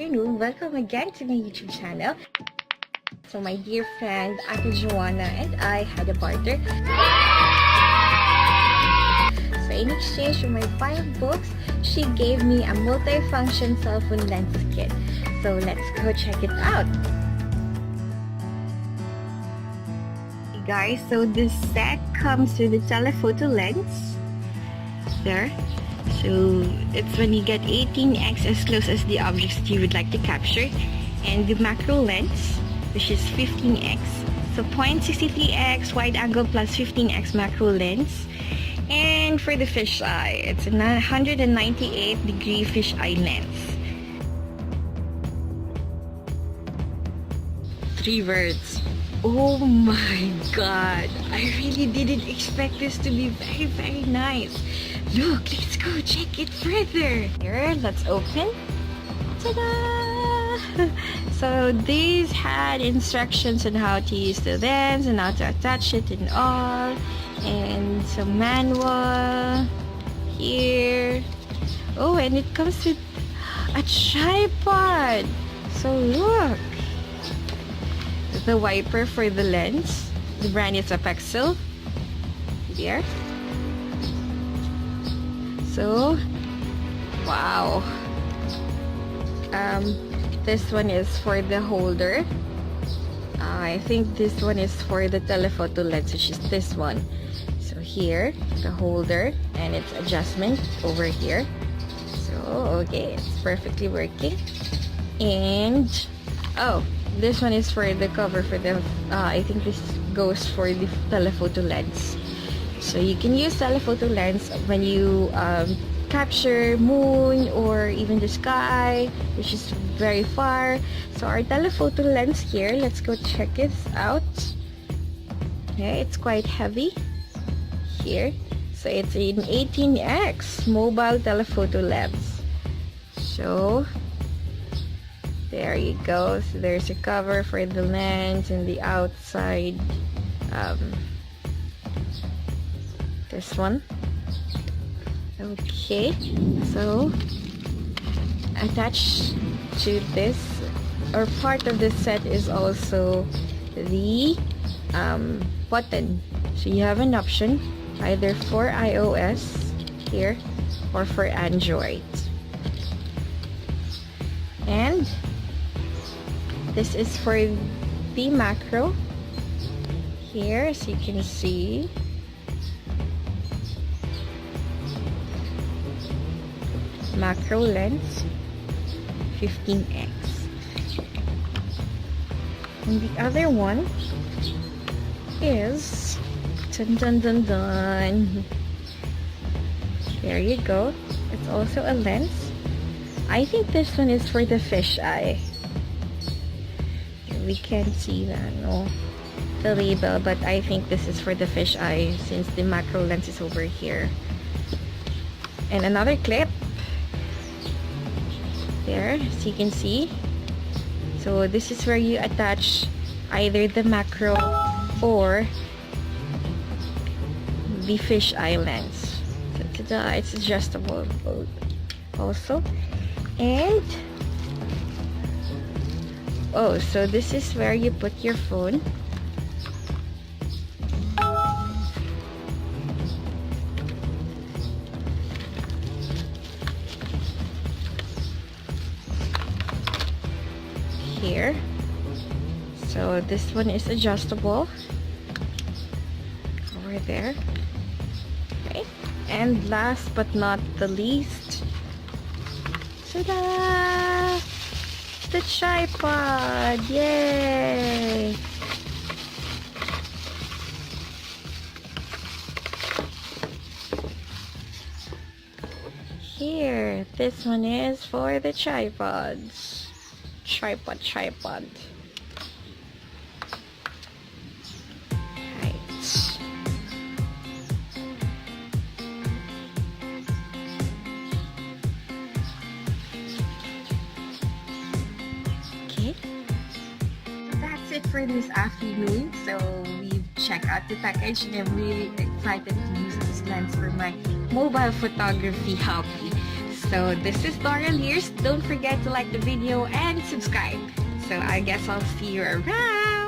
afternoon. Welcome again to my YouTube channel. So my dear friend Ate Joanna and I had a barter. So in exchange for my 5 books, she gave me a multifunction cell phone lens kit. So let's go check it out. Hey guys, so this set comes with the telephoto lens. There. So it's when you get 18x as close as the objects you would like to capture, and the macro lens, which is 15x, so 0.63x wide angle plus 15x macro lens. And for the fisheye, it's a 198 degree fisheye lens. 3 words. Oh my god, I really didn't expect this to be very nice. Look, let's go check it further. Here, let's open. Ta-da! So these had instructions on how to use the lens and how to attach it and all, and some manual here. Oh, and it comes with a tripod. So look, the wiper for the lens. The brand is a Pexel. There. So, wow. This one is for the holder. I think this one is for the telephoto lens, which is this one. So here, the holder, and its adjustment over here. So, okay, it's perfectly working. And, oh, this one is for the cover for the, I think this goes for the telephoto lens. So you can use telephoto lens when you capture moon or even the sky, which is very far. So our telephoto lens here, let's go check it out. Okay, it's quite heavy here. So it's an 18x mobile telephoto lens. So there you go. So there's a cover for the lens and the outside. This one. Okay, so attached to this, or part of this set, is also the button. So you have an option either for iOS here or for Android. And this is for the macro here, as you can see. Macro lens 15x. And the other one is dun. There you go. It's also a lens. I think this one is for the fisheye. We can't see that, no, the label, but I think this is for the fisheye since the macro lens is over here. And another clip there, as you can see. So this is where you attach either the macro or the fisheye lens. So it's adjustable both also. And oh, so this is where you put your phone. Here. So this one is adjustable over there. Okay. And last but not the least, ta-da! The tripod! Yay! Here, this one is for the tripods. Tripod. Right. Okay. That's it for this afternoon. So we've checked out the package and I'm really excited to use this lens for my mobile photography hobby. So this is Laura Lears. Don't forget to like the video and subscribe. So I guess I'll see you around.